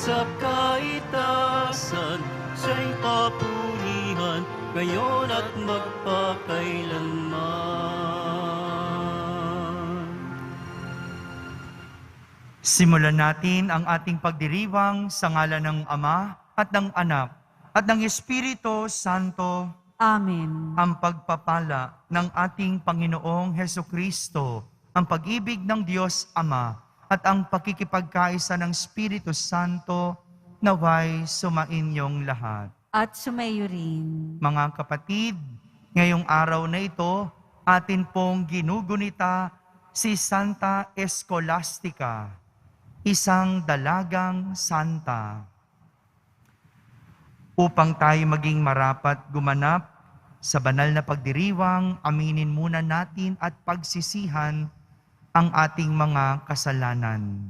sa kaitasan, siya'y papurihan, ngayon at magpakailanman. Simulan natin ang ating pagdiriwang sa ngalan ng Ama at ng Anak at ng Espiritu Santo. Amen. Ang pagpapala ng ating Panginoong Hesukristo, ang pag-ibig ng Diyos Ama at ang pakikipagkaisa ng Espiritu Santo naway sumainyong lahat. At sumayo rin. Mga kapatid, ngayong araw na ito, atin pong ginugunita si Santa Escolastica, isang dalagang santa. Upang tayo maging marapat gumanap sa banal na pagdiriwang, aminin muna natin at pagsisihan ang ating mga kasalanan.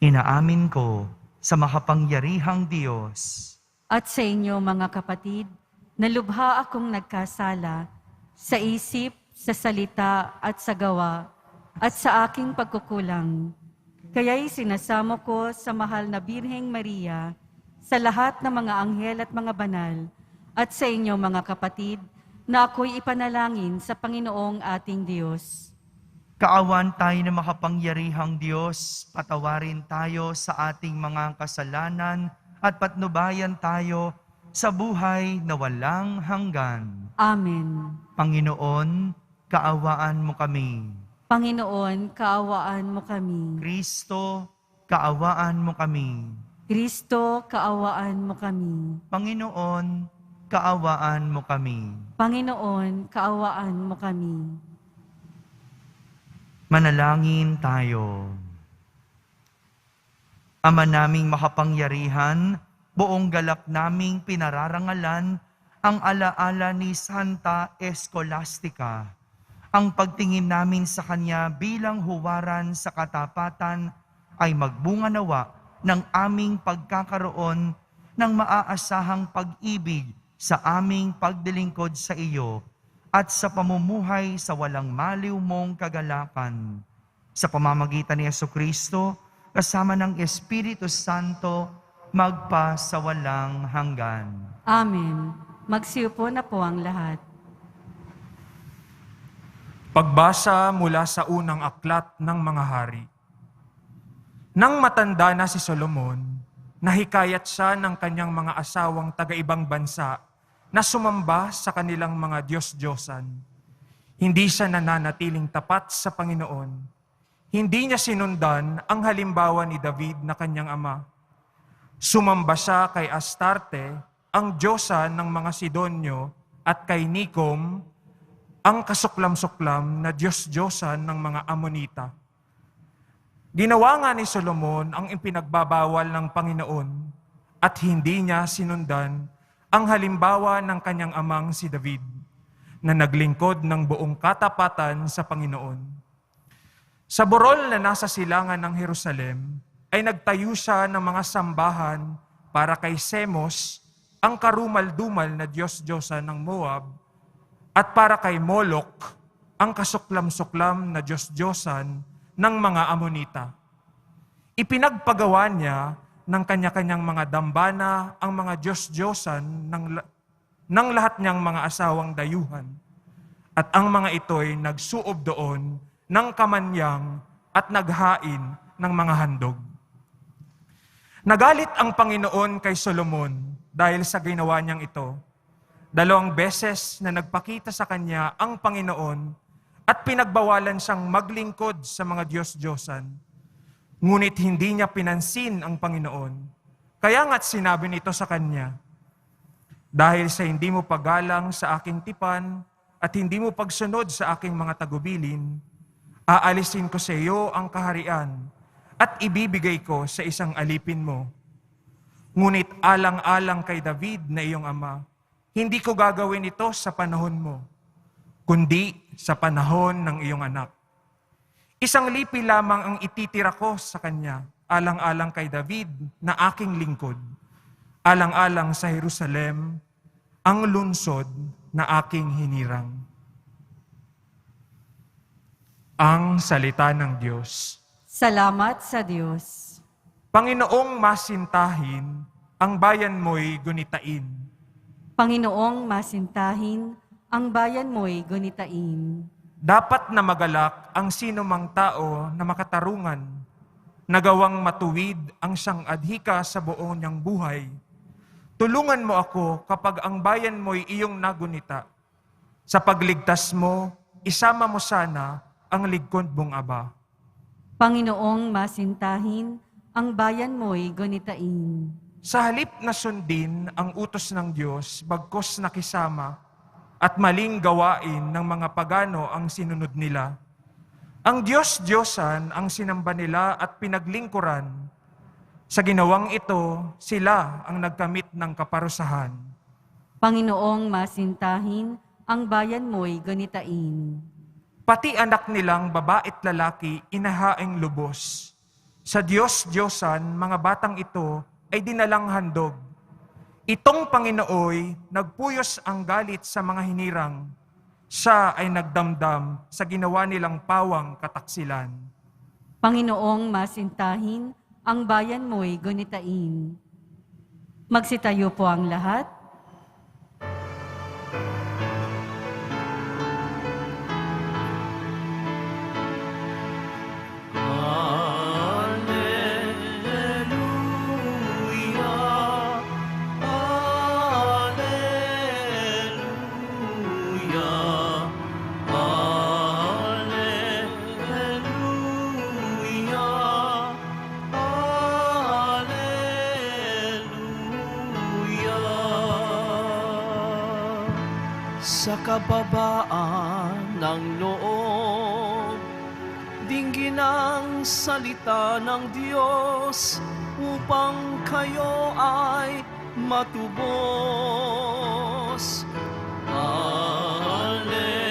Inaamin ko sa makapangyarihang Diyos At sa inyo mga kapatid, na lubha akong nagkasala sa isip, sa salita at sa gawa at sa aking pagkukulang. Kaya'y sinasamo ko sa mahal na Birheng Maria, sa lahat ng mga anghel at mga banal, at sa inyo mga kapatid, na ako'y ipanalangin sa Panginoong ating Diyos. Kaawan tayo na makapangyarihang Diyos, patawarin tayo sa ating mga kasalanan at patnubayan tayo sa buhay na walang hanggan. Amen. Panginoon, kaawaan mo kami. Panginoon, kaawaan mo kami. Kristo, kaawaan mo kami. Kristo, kaawaan mo kami. Panginoon, kaawaan mo kami. Panginoon, kaawaan mo kami. Manalangin tayo. Ama naming makapangyarihan, buong galak naming pinararangalan ang alaala ni Santa Escolastica. Ang pagtingin namin sa kanya bilang huwaran sa katapatan ay magbunga nawa ng aming pagkakaroon ng maaasahang pag-ibig sa aming pagdilingkod sa iyo at sa pamumuhay sa walang maliw mong kagalakan. Sa pamamagitan ni Jesucristo, kasama ng Espiritu Santo, magpa sa walang hanggan. Amen. Magsiupo na po ang lahat. Pagbasa mula sa unang aklat ng mga hari. Nang matanda na si Solomon, nahikayat siya ng kanyang mga asawang taga-ibang bansa na sumamba sa kanilang mga Diyos-Diyosan. Hindi siya nananatiling tapat sa Panginoon. Hindi niya sinundan ang halimbawa ni David na kanyang ama. Sumamba siya kay Astarte, ang diyosa ng mga Sidonyo, at kay Nicom, ang kasuklam-suklam na Diyos-Diyosan ng mga Amonita. Ginawa nga ni Solomon ang ipinagbabawal ng Panginoon at hindi niya sinundan ang halimbawa ng kanyang amang si David na naglingkod ng buong katapatan sa Panginoon. Sa burol na nasa silangan ng Jerusalem ay nagtayo siya ng mga sambahan para kay Semos, ang karumal-dumal na Diyos-Diyosan ng Moab, at para kay Molok, ang kasuklam-suklam na Diyos-Diyosan ng mga Amonita. Ipinagpagawa niya ng kanya-kanyang mga dambana ang mga Diyos-Diyosan ng lahat niyang mga asawang dayuhan. At ang mga ito'y nagsuob doon ng kamanyang at naghain ng mga handog. Nagalit ang Panginoon kay Solomon dahil sa ginawa niyang ito. 2 beses na nagpakita sa kanya ang Panginoon at pinagbawalan siyang maglingkod sa mga Diyos-Diyosan. Ngunit hindi niya pinansin ang Panginoon. Kaya nga't sinabi nito sa kanya, dahil sa hindi mo paggalang sa aking tipan at hindi mo pagsunod sa aking mga tagubilin, aalisin ko sa iyo ang kaharian at ibibigay ko sa isang alipin mo. Ngunit alang-alang kay David na iyong ama, hindi ko gagawin ito sa panahon mo, kundi sa panahon ng iyong anak. Isang lipi lamang ang ititira ko sa kanya, alang-alang kay David na aking lingkod, alang-alang sa Jerusalem, ang lungsod na aking hinirang. Ang salita ng Diyos. Salamat sa Diyos. Panginoong masintahin, ang bayan mo'y gunitain. Panginoong masintahin, ang bayan mo'y gunitain. Dapat na magalak ang sinumang tao na makatarungan, nagawang matuwid ang siyang adhika sa buong niyang buhay. Tulungan mo ako kapag ang bayan mo'y iyong nagunita. Sa pagligtas mo, isama mo sana ang lingkod mong Ama. Panginoong masintahin, ang bayan mo'y gunitain. Sa halip na sundin ang utos ng Diyos, bagkos nakisama, at maling gawain ng mga pagano ang sinunod nila. Ang Diyos-Diyosan ang sinamba nila at pinaglingkuran. Sa ginawang ito, sila ang nagkamit ng kaparusahan. Panginoong masintahin, ang bayan mo'y gunitain. Pati anak nilang babae't lalaki inahaing lubos. Sa Diyos-Diyosan, mga batang ito ay dinalang handog. Itong Panginooy, nagpuyos ang galit sa mga hinirang. Siya ay nagdamdam sa ginawa nilang pawang kataksilan. Panginoong masintahin, ang bayan mo'y gunitain. Magsitayo po ang lahat. Sa kababaan ng loob, dinggin ang salita ng Diyos upang kayo ay matubos. Alleluia, Alleluia,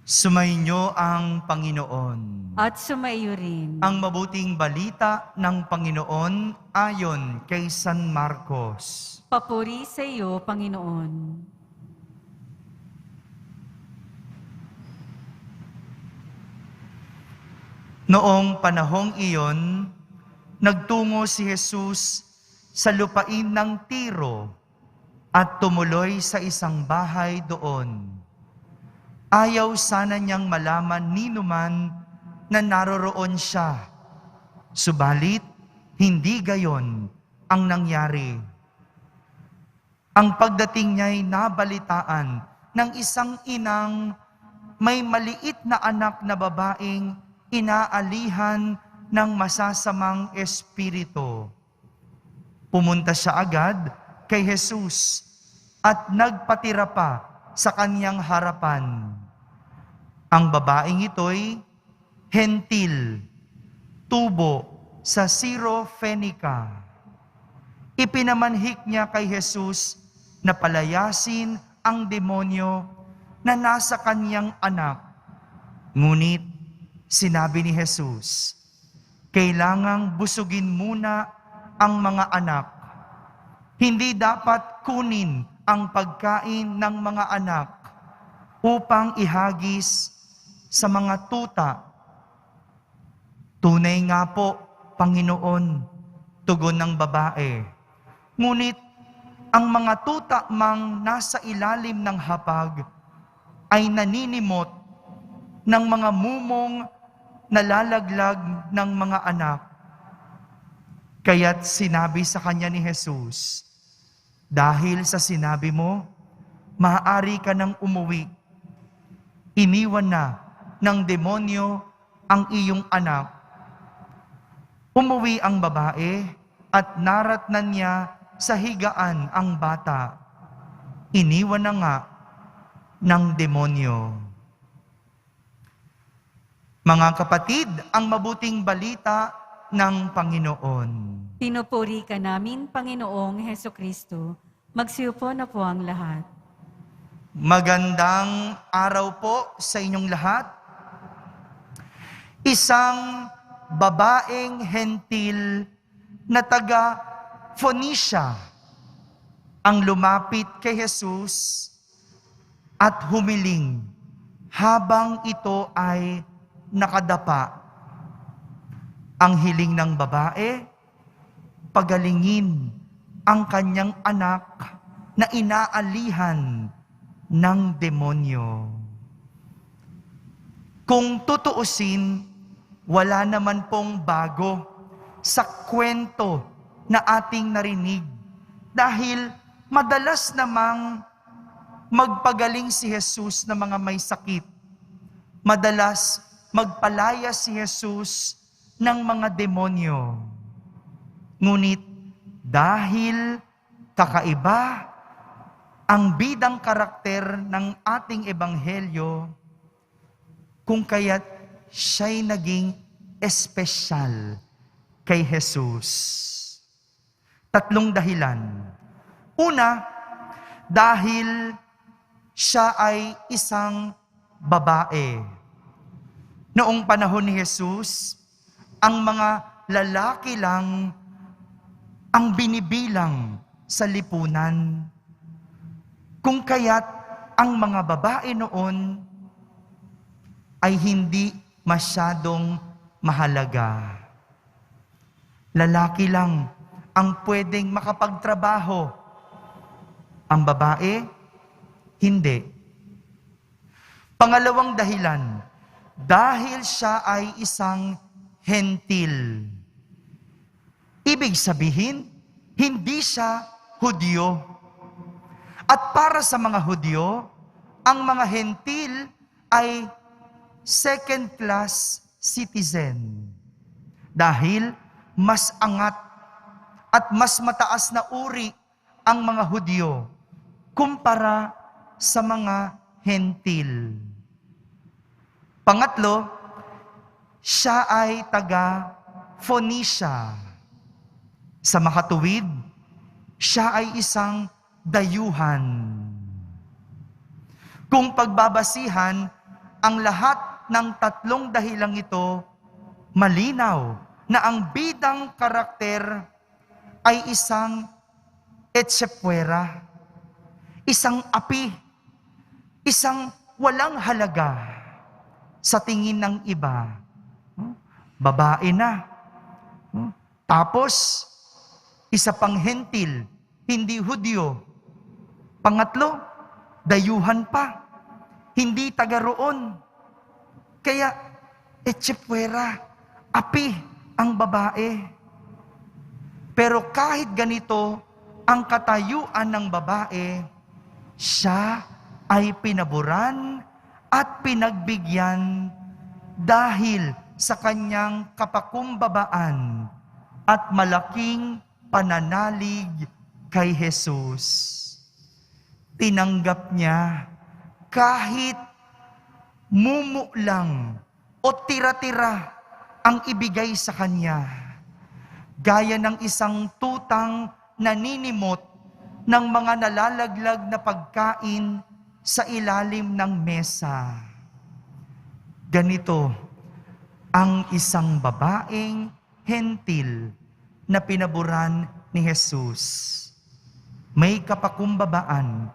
Sumainyo ang Panginoon. At sumaiyo rin. Ang mabuting balita ng Panginoon ayon kay San Marcos. Papuri sa iyo, Panginoon. Noong panahong iyon, nagtungo si Jesus sa lupain ng Tiro at tumuloy sa isang bahay doon. Ayaw sana niyang malaman ni numan na naroroon siya. Subalit, hindi gayon ang nangyari. Ang pagdating niya'y nabalitaan ng isang inang may maliit na anak na babaeng inaalihan ng masasamang espiritu. Pumunta siya agad kay Jesus at nagpatira pa sa kanyang harapan. Ang babaeng ito'y hentil, tubo sa Syro-Phoenicia. Ipinamanhik niya kay Jesus na palayasin ang demonyo na nasa kanyang anak. Ngunit sinabi ni Jesus, kailangang busugin muna ang mga anak. Hindi dapat kunin ang pagkain ng mga anak upang ihagis sa mga tuta. Tunay nga po, Panginoon, tugon ng babae. Ngunit ang mga tuta mang nasa ilalim ng hapag ay naninimot ng mga mumong nalalaglag ng mga anak. Kaya't sinabi sa kanya ni Jesus, dahil sa sinabi mo, maaari ka nang umuwi. Iniwan na ng demonyo ang iyong anak. Umuwi ang babae at naratnan niya sa higaan ang bata. Iniwan na nga ng demonyo. Mga kapatid, ang mabuting balita ng Panginoon. Pinupuri ka namin, Panginoong Hesukristo. Magsiupo na po ang lahat. Magandang araw po sa inyong lahat. Isang babaeng hentil na taga Phoenicia ang lumapit kay Jesus at humiling habang ito ay nakadapa. Ang hiling ng babae, pagalingin ang kanyang anak na inaalihan ng demonyo. Kung tutuusin, wala naman pong bago sa kwento na ating narinig dahil madalas namang magpagaling si Jesus ng mga may sakit. Madalas magpalaya si Jesus ng mga demonyo. Ngunit dahil kakaiba ang bidang karakter ng ating ebanghelyo, kung kaya't siya'y naging espesyal kay Jesus. 3 dahilan. Una, dahil siya ay isang babae. Noong panahon ni Jesus, ang mga lalaki lang ang binibilang sa lipunan. Kung kaya't ang mga babae noon ay hindi masyadong mahalaga. Lalaki lang ang pwedeng makapagtrabaho. Ang babae, hindi. Pangalawang dahilan, dahil siya ay isang hentil. Ibig sabihin, hindi siya Hudyo. At para sa mga Hudyo, ang mga hentil ay second-class citizen. Dahil mas angat at mas mataas na uri ang mga Hudyo kumpara sa mga hentil. Pangatlo, siya ay taga Phoenicia. Sa makatuwid, siya ay isang dayuhan. Kung pagbabasihan ang lahat ng 3 dahilang ito, malinaw na ang bidang karakter ay isang etsepuera, isang api, isang walang halaga sa tingin ng iba. Babae na. Tapos, isa pang hentil, hindi Hudyo. Pangatlo, dayuhan pa. Hindi taga roon. Kaya, etsepuera, api ang babae. Pero kahit ganito, ang katayuan ng babae, siya ay pinaburan at pinagbigyan dahil sa kanyang kapakumbabaan at malaking pananalig kay Jesus. Tinanggap niya kahit mumu lang o tira-tira ang ibigay sa kanya. Gaya ng isang tutang naninimot ng mga nalalaglag na pagkain sa ilalim ng mesa. Ganito ang isang babaeng hentil na pinaburan ni Jesus. May kapakumbabaan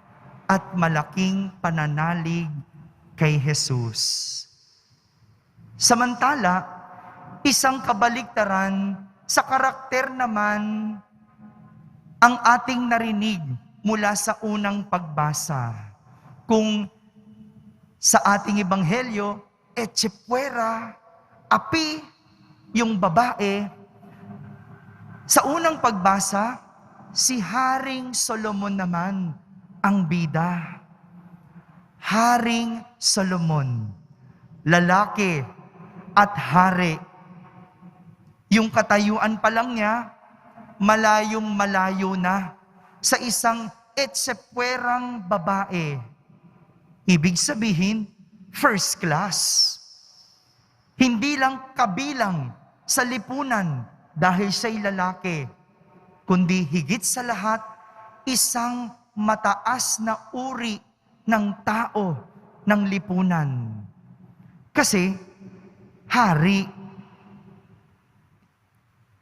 at malaking pananalig kay Jesus. Samantala, isang kabaligtaran sa karakter naman ang ating narinig mula sa unang pagbasa. Kung sa ating ebanghelyo, etsepuera, api, yung babae. Sa unang pagbasa, si Haring Solomon naman ang bida. Haring Solomon, lalaki at hari. Yung katayuan pa lang niya, malayong malayo na sa isang etsepuerang babae. Ibig sabihin, first class. Hindi lang kabilang sa lipunan dahil siya'y lalaki, kundi higit sa lahat, isang mataas na uri ng tao, ng lipunan. Kasi, hari,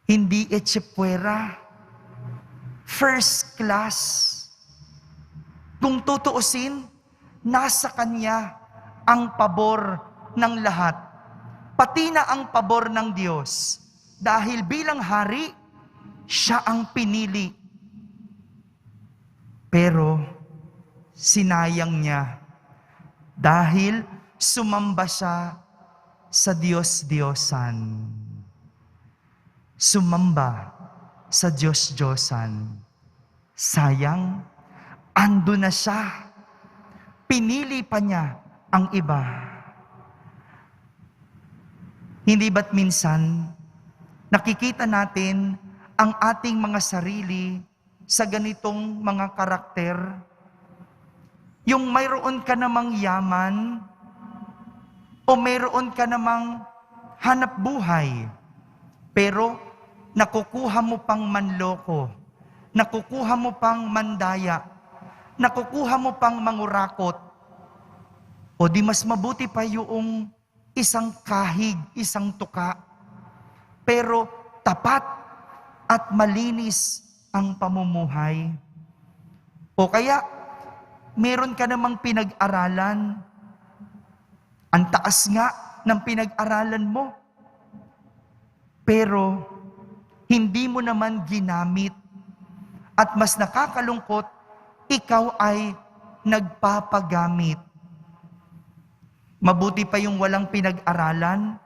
hindi etsepwera, first class. Kung tutuusin, nasa Kanya ang pabor ng lahat. Pati na ang pabor ng Diyos. Dahil bilang hari, siya ang pinili. Pero, sinayang niya. Dahil sumamba siya sa Diyos-Diyosan. Sumamba sa Diyos-Diyosan. Sayang, ando na siya. Pinili pa niya ang iba. Hindi ba't minsan, nakikita natin ang ating mga sarili sa ganitong mga karakter? Yung mayroon ka namang yaman, o mayroon ka namang hanap buhay, pero nakukuha mo pang manloko, nakukuha mo pang mandaya, nakukuha mo pang mangurakot, o di mas mabuti pa yung isang kahig, isang tuka, pero tapat at malinis ang pamumuhay. O kaya, meron ka namang pinag-aralan, ang taas nga ng pinag-aralan mo, pero hindi mo naman ginamit, at mas nakakalungkot, ikaw ay nagpapagamit. Mabuti pa yung walang pinag-aralan,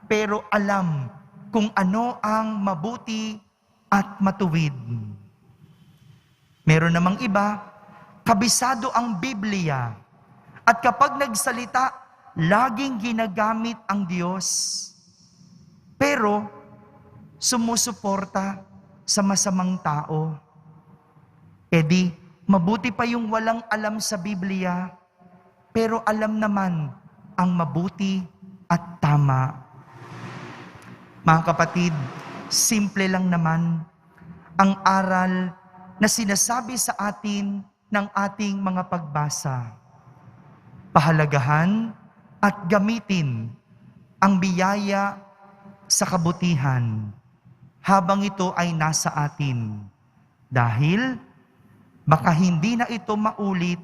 pero alam kung ano ang mabuti at matuwid. Meron namang iba, kabisado ang Biblia, at kapag nagsalita, laging ginagamit ang Diyos. Pero, sumusuporta sa masamang tao. E di, mabuti pa yung walang alam sa Biblia, pero alam naman ang mabuti at tama. Mga kapatid, simple lang naman ang aral na sinasabi sa atin ng ating mga pagbasa. Pahalagahan at gamitin ang biyaya sa kabutihan habang ito ay nasa atin. Dahil baka hindi na ito maulit,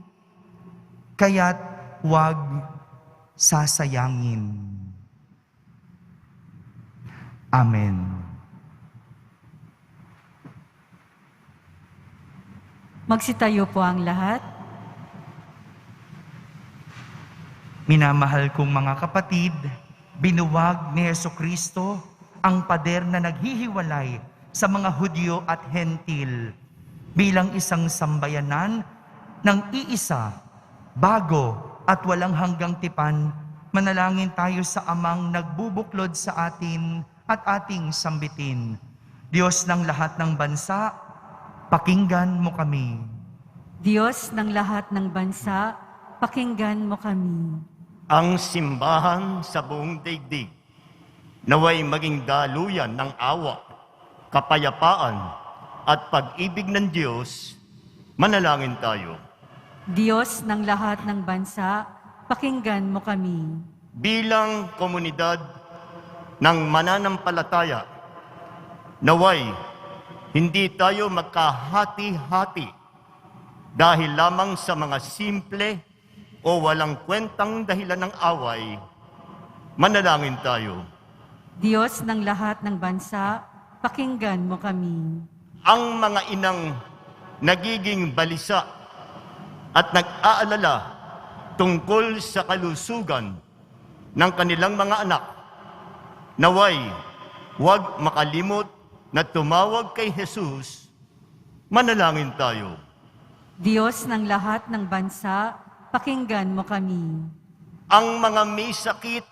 kaya't huwag sasayangin. Amen. Magsitayo po ang lahat. Minamahal kong mga kapatid, binuwag ni Jesucristo ang pader na naghihiwalay sa mga Hudyo at Hentil bilang isang sambayanan ng iisa, bago at walang hanggang tipan. Manalangin tayo sa Amang nagbubuklod sa atin at ating sambitin. Diyos ng lahat ng bansa, pakinggan mo kami. Diyos ng lahat ng bansa, pakinggan mo kami. Ang simbahan sa buong daigdig, naway maging daluyan ng awa, kapayapaan, at pag-ibig ng Diyos. Manalangin tayo. Diyos ng lahat ng bansa, pakinggan mo kami. Bilang komunidad ng mananampalataya, naway hindi tayo magkahati-hati dahil lamang sa mga simple o walang kwentang dahilan ng away. Manalangin tayo. Diyos ng lahat ng bansa, pakinggan mo kami. Ang mga inang nagiging balisa at nag-aalala tungkol sa kalusugan ng kanilang mga anak, naway huwag makalimot na tumawag kay Jesus. Manalangin tayo. Diyos ng lahat ng bansa, pakinggan mo kami. Ang mga may sakit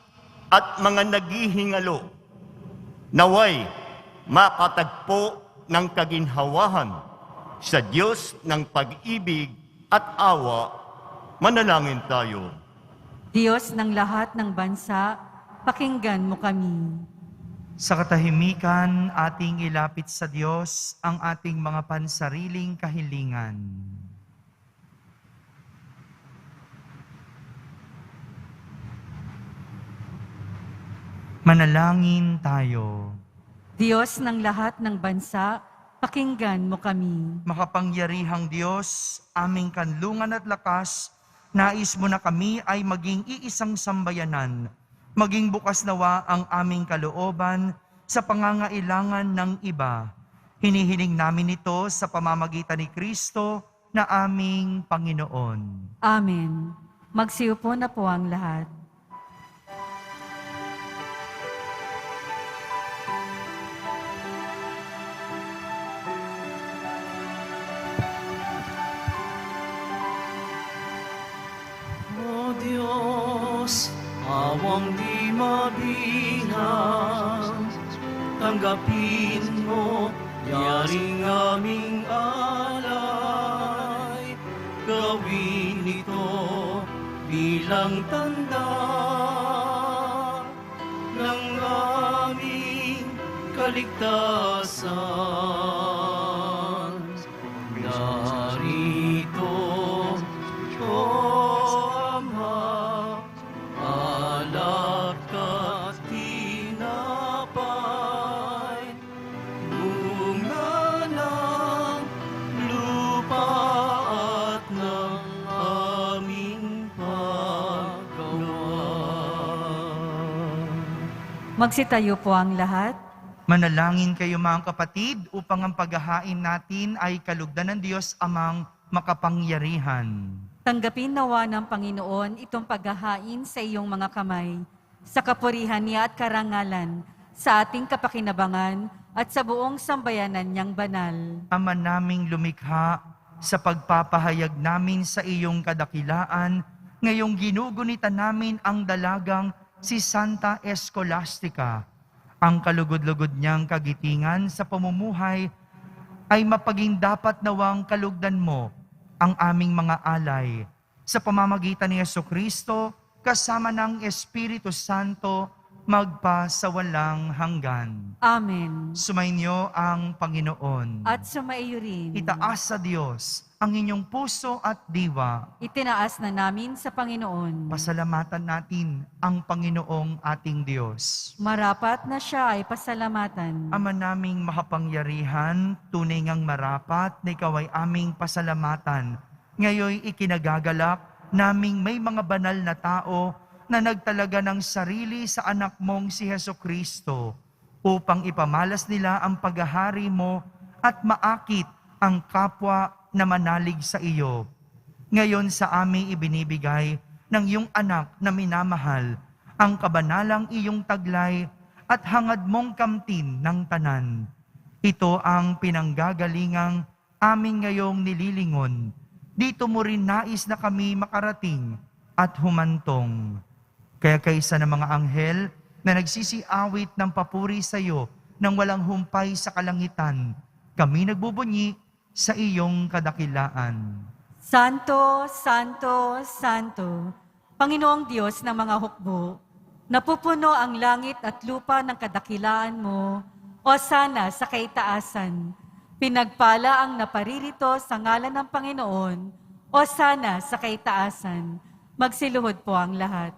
at mga naghihingalo, naway makatagpo ng kaginhawahan sa Diyos ng pag-ibig at awa. Manalangin tayo. Diyos ng lahat ng bansa, pakinggan mo kami. Sa katahimikan, ating ilapit sa Diyos ang ating mga pansariling kahilingan. Manalangin tayo. Diyos ng lahat ng bansa, pakinggan mo kami. Makapangyarihang Diyos, aming kanlungan at lakas, nais mo na kami ay maging iisang sambayanan. Maging bukas nawa ang aming kalooban sa pangangailangan ng iba. Hinihiling namin ito sa pamamagitan ni Kristo na aming Panginoon. Amen. Magsiupo na po ang lahat. O Diyos, awang di mabilang, tanggapin mo yaring aming alay. Gawin ito bilang tanda ng aming kaligtasan. Narito, O Ama, alak at tinapay, bunga ng lupa at ng aming paggawa. Magsitayo po ang lahat. Manalangin kayo mga kapatid upang ang paghahain natin ay kalugdan ng Diyos amang makapangyarihan. Tanggapin nawa ng Panginoon itong paghahain sa iyong mga kamay, sa kapurihan niya at karangalan, sa ating kapakinabangan at sa buong sambayanan niyang banal. Ama naming lumikha, sa pagpapahayag namin sa iyong kadakilaan, ngayong ginugunitan namin ang dalagang si Santa Escolastica. Ang kalugod-lugod niyang kagitingan sa pamumuhay ay mapaging dapat nawang kalugdan mo ang aming mga alay sa pamamagitan ni Jesucristo kasama ng Espiritu Santo magpa sa walang hanggan. Amen. Sumainyo ang Panginoon. At sumaiyo rin. Itaas sa Diyos ang inyong puso at diwa. Itinaas na namin sa Panginoon. Pasalamatan natin ang Panginoong ating Diyos. Marapat na siya ay pasalamatan. Ama naming makapangyarihan, tunay ngang marapat na ikaw ay aming pasalamatan. Ngayoy ikinagagalak naming may mga banal na tao na nagtalaga ng sarili sa anak mong si Jesucristo upang ipamalas nila ang paghahari mo at maakit ang kapwa na manalig sa iyo. Ngayon sa amin ibinibigay ng iyong anak na minamahal ang kabanalang iyong taglay at hangad mong kamtin ng tanan. Ito ang pinanggagalingang aming ngayong nililingon. Dito mo rin nais na kami makarating at humantong. Kaya kaysa ng mga anghel na nagsisiawit ng papuri sa iyo nang walang humpay sa kalangitan, kami nagbubunyi sa iyong kadakilaan. Santo, Santo, Santo, Panginoong Diyos ng mga hukbo, napupuno ang langit at lupa ng kadakilaan mo, o sana sa kaitaasan. Pinagpala ang naparirito sa ngalan ng Panginoon, o sana sa kaitaasan. Magsiluhod po ang lahat.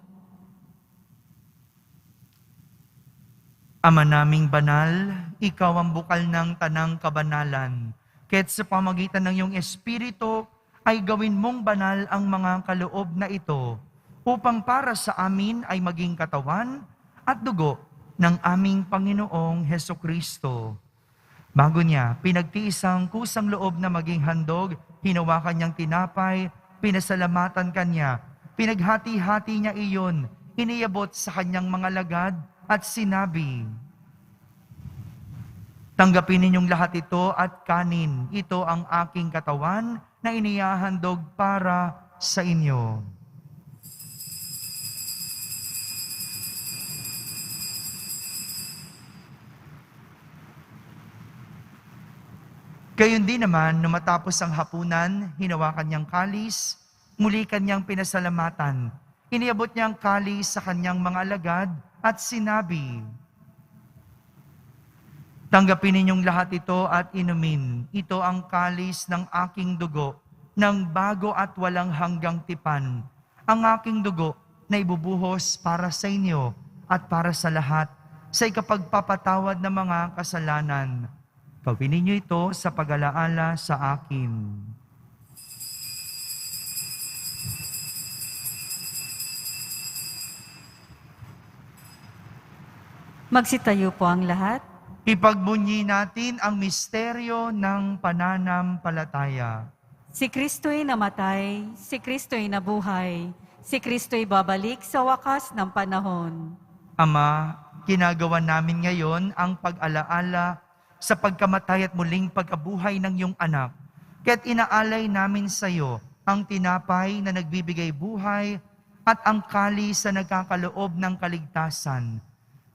Ama naming banal, ikaw ang bukal ng tanang kabanalan. Kaya't sa pamagitan ng iyong Espiritu, ay gawin mong banal ang mga kaloob na ito, upang para sa amin ay maging katawan at dugo ng aming Panginoong Hesukristo. Bago niya, pinagtiis ang kusang loob na maging handog, hinawakan niyang tinapay, pinasalamatan kanya, pinaghati-hati niya iyon, iniabot sa kanyang mga lagad, at sinabi, tanggapin ninyong lahat ito at kanin. Ito ang aking katawan na inihahandog para sa inyo. Gayon din naman, nung matapos ang hapunan, hinawakan niyang kalis, muli kanyang pinasalamatan. Iniabot niyang kalis sa kanyang mga alagad, at sinabi, tanggapin ninyong lahat ito at inumin. Ito ang kalis ng aking dugo, ng bago at walang hanggang tipan. Ang aking dugo na ibubuhos para sa inyo at para sa lahat sa ikapagpapatawad ng mga kasalanan. Gawin ninyo ito sa pag-alaala sa akin. Magsitayo po ang lahat. Ipagbunyi natin ang misteryo ng pananampalataya. Si Kristo'y namatay, si Kristo'y nabuhay, si Kristo'y babalik sa wakas ng panahon. Ama, ginagawa namin ngayon ang pag-alaala sa pagkamatay at muling pagkabuhay ng iyong anak. Kaya't inaalay namin sa iyo ang tinapay na nagbibigay buhay at ang kalis na nagkakaloob ng kaligtasan.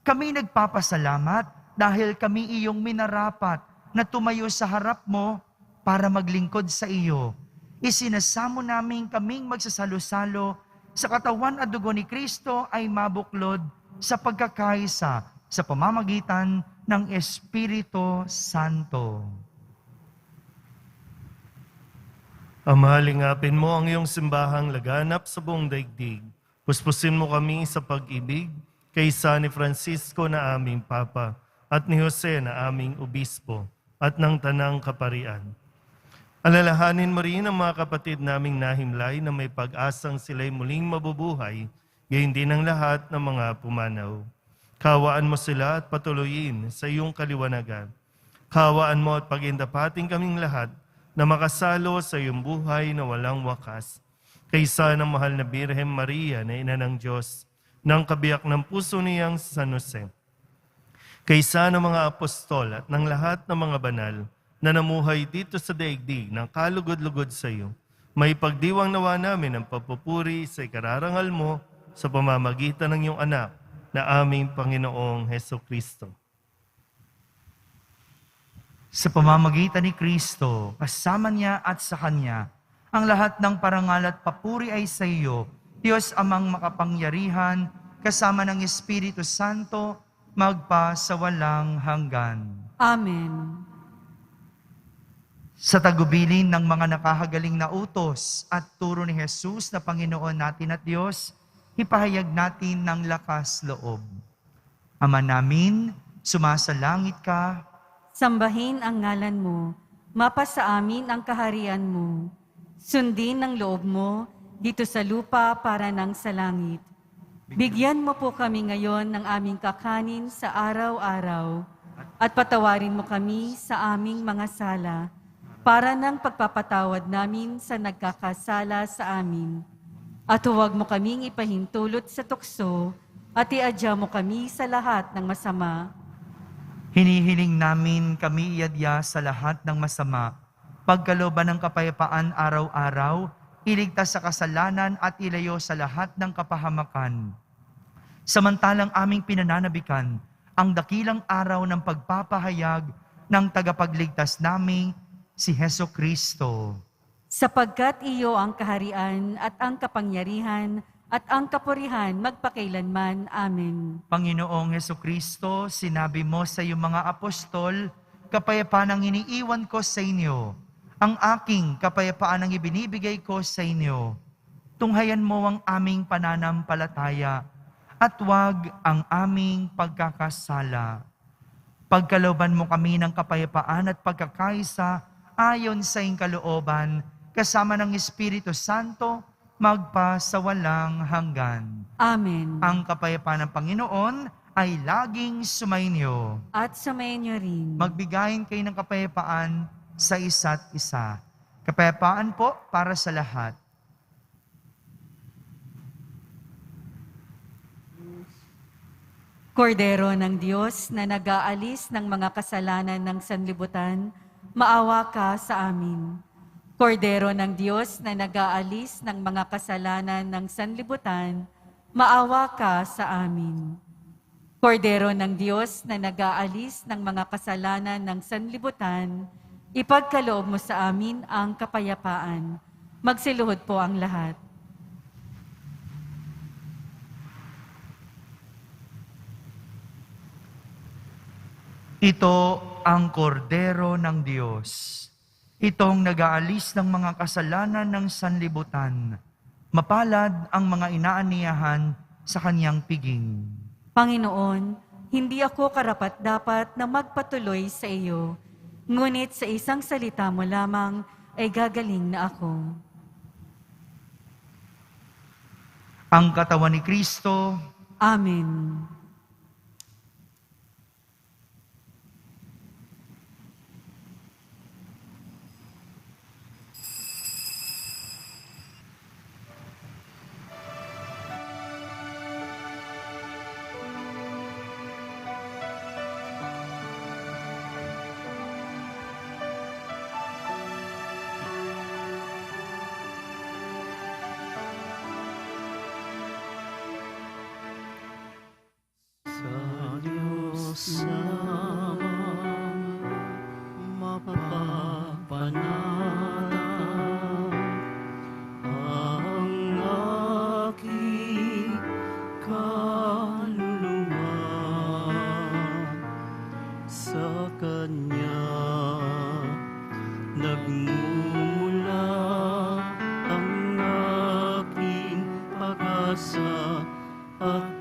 Kami nagpapasalamat dahil kami iyong minarapat na tumayo sa harap mo para maglingkod sa iyo. Isinasamo namin kaming magsasalo-salo sa katawan at dugo ni Kristo ay mabuklod sa pagkakaisa sa pamamagitan ng Espiritu Santo. Ama, lingapin mo ang iyong simbahang laganap sa buong daigdig. Puspusin mo kami sa pag-ibig kaysa ni Francisco na aming Papa at ni Jose na aming Obispo at ng Tanang Kaparian. Alalahanin mo rin ang mga kapatid naming nahimlay na may pag-asang sila'y muling mabubuhay, gayon din ang lahat ng mga pumanaw. Kawaan mo sila at patuloyin sa iyong kaliwanagan. Kawaan mo at pagindapating kaming lahat na makasalo sa iyong buhay na walang wakas. Kaysa ng mahal na Birhen Maria na ina ng Diyos, ng kabiyak ng puso niyang San Jose. Kaysa ng mga apostol at ng lahat ng mga banal na namuhay dito sa daigdig ng kalugod-lugod sa iyo, may pagdiwang nawa namin ang papupuri sa ikararangal mo sa pamamagitan ng iyong anak na aming Panginoong Hesukristo. Sa pamamagitan ni Kristo, kasama niya at sa Kanya, ang lahat ng parangal at papuri ay sa iyo, Diyos amang makapangyarihan, kasama ng Espiritu Santo, magpa sa walang hanggan. Amen. Sa tagubilin ng mga nakahagaling na utos at turo ni Jesus na Panginoon natin at Diyos, ipahayag natin ng lakas loob. Ama namin, sumasalangit ka, Sambahin ang ngalan mo, mapasa amin ang kaharian mo. Sundin ang loob mo dito sa lupa para ng sa langit. Bigyan mo po kami ngayon ng aming kakanin sa araw-araw at patawarin mo kami sa aming mga sala para ng pagpapatawad namin sa nagkakasala sa amin. At huwag mo kaming ipahintulot sa tukso at iadya mo kami sa lahat ng masama. hinihiling namin kami iadya sa lahat ng masama, pagkalooban ng kapayapaan araw-araw, iligtas sa kasalanan at ilayo sa lahat ng kapahamakan. Samantalang aming pinananabikan ang dakilang araw ng pagpapahayag ng tagapagligtas naming si Heso Kristo. Sapagkat iyo ang kaharian at ang kapangyarihan at ang kapurihan magpakailanman. Amen. Panginoong Heso Kristo, sinabi mo sa iyong mga apostol, kapayapaan ang iniiwan ko sa inyo. Ang aking kapayapaan ang ibinibigay ko sa inyo. Tunghayan mo ang aming pananampalataya at huwag ang aming pagkakasala. Pagkalooban mo kami ng kapayapaan at pagkakaisa ayon sa iyong kalooban, kasama ng Espiritu Santo, magpa sa walang hanggan. Amen. Ang kapayapaan ng Panginoon ay laging sumainyo. At sumayin niyo rin. Magbigayin kayo ng kapayapaan sa isa't isa. Kapayapaan po para sa lahat. Kordero ng Diyos na nag-aalis ng mga kasalanan ng sanlibutan, maawa ka sa amin. Kordero ng Diyos na nag-aalis ng mga kasalanan ng sanlibutan, maawa ka sa amin. Kordero ng Diyos na nag-aalis ng mga kasalanan ng sanlibutan, ipagkaloob mo sa amin ang kapayapaan. Magsiluhod po ang lahat. Ito ang kordero ng Diyos. Itong nag-aalis ng mga kasalanan ng sanlibutan. Mapalad ang mga inaaniyahan sa kanyang piging. Panginoon, hindi ako karapat-dapat na magpatuloy sa iyo. Ngunit sa isang salita mo lamang ay gagaling na ako. Ang katawan ni Kristo, Amen. Sa Diyos lamang mapapanatag ang aking kaluluwa. Sa Kanya nagmumula ang aking pag-asa at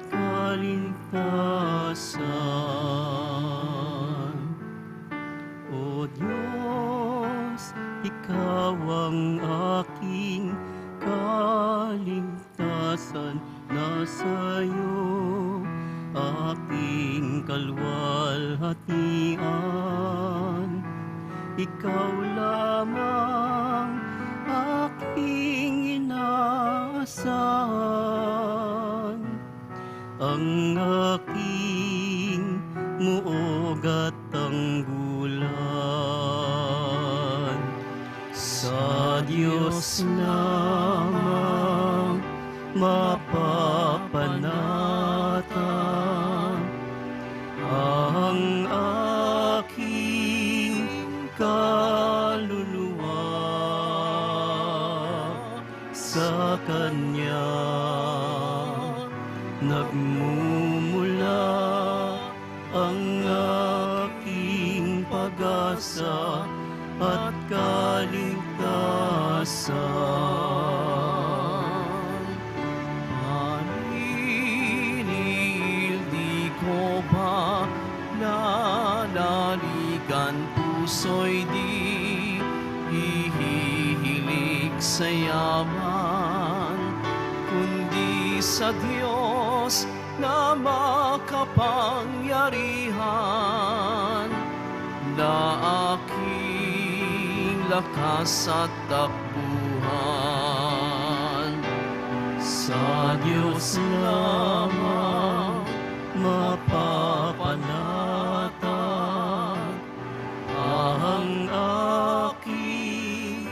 kaligtasan. O Diyos, Ikaw ang aking kaligtasan. Nasa iyo aking kalwalhatian. Ikaw lamang aking inaasahan. Ang aking muog at tanggulan. Sa Diyos lamang mapapanatag ang aking kaluluwa. Sa Kanya nagmumula ang aking pag-asa at kaligtasan. Paninil di ko ba nalaligan, puso'y di hihihilig sa yaman, kundi sa Diyos na makapangyarihan, na aking lakas at takbuhan. Sa Diyos lamang mapapanatag ang aking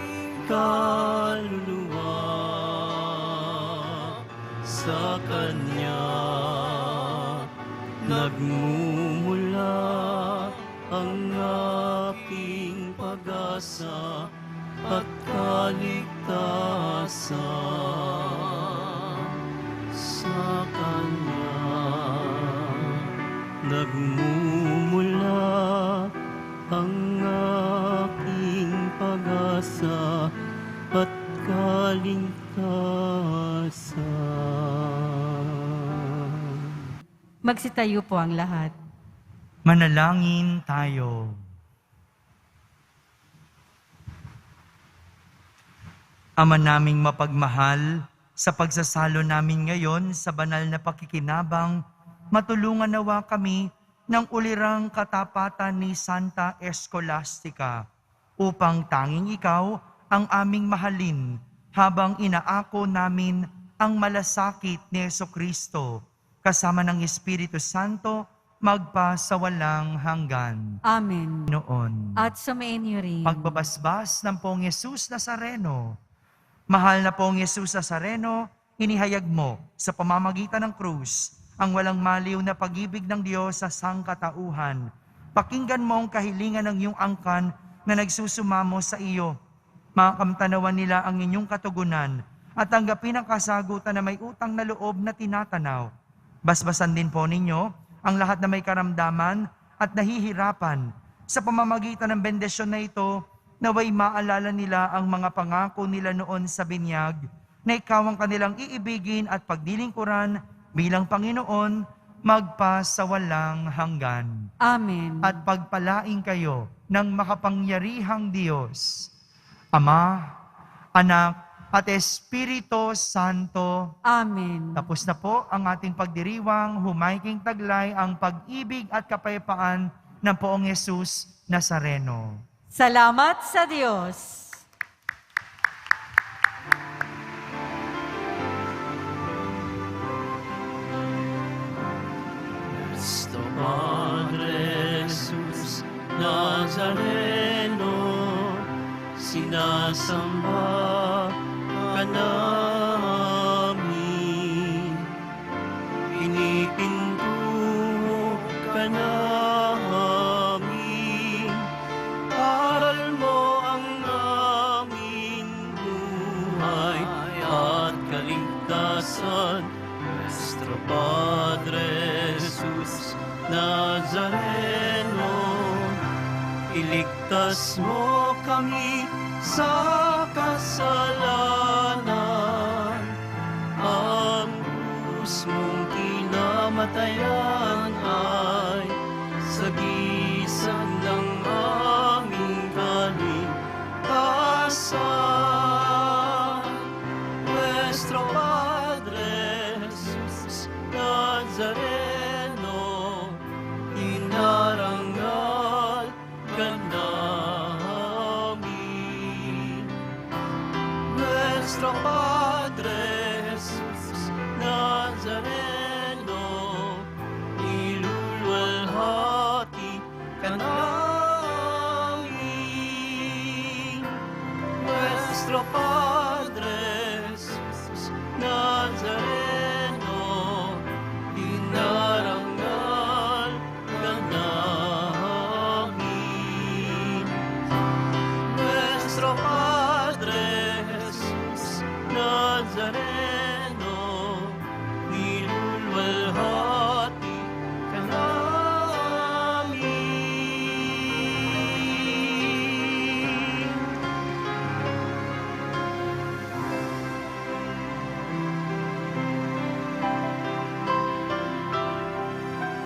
kaluluwa. Sa Kanya nagmumula ang aking pag-asa at kaligtasan. Sa Kanya nagmumula ang aking pag-asa at kaligtasan. Magsitayo po ang lahat. manalangin tayo. Ama naming mapagmahal, sa pagsasalo namin ngayon sa banal na pakikinabang, matulungan nawa kami ng ulirang katapatan ni Santa Escolastica upang tanging ikaw ang aming mahalin habang inaako namin ang malasakit ni Jesucristo kasama ng Espiritu Santo magpa sa walang hanggan. Amen. Noon, At sumainyo rin. pagbabasbas ng Poong Yesus Nazareno. Mahal na Poong Yesus Nazareno, inihayag mo sa pamamagitan ng krus ang walang maliw na pag-ibig ng Diyos sa sangkatauhan. Pakinggan mo ang kahilingan ng iyong angkan na nagsusumamo sa iyo. Makamtanawan nila ang inyong katugunan at tanggapin ang kasagutan na may utang na loob na tinatanaw. Basbasan din po ninyo ang lahat na may karamdaman at nahihirapan. Sa pamamagitan ng bendisyon na ito, naway maalala nila ang mga pangako nila noon sa binyag, na ikaw ang kanilang iibigin at pagdilingkuran bilang Panginoon magpa sa walang hanggan. Amen. At pagpalain kayo ng makapangyarihang Diyos, Ama, Anak, at Espiritu Santo. Amen. Tapos na po ang ating pagdiriwang, humaiking taglay ang pag-ibig at kapayapaan ng Poong Yesus Nazareno. Salamat sa Diyos. Nuestro Padre Jesus Nazareno, sinasamba ka namin, pinipinto ka namin, aral mo ang aming buhay at kaligtasan. Nuestro Padre Jesus Nazareno, iligtas mo kami sa kasalanan.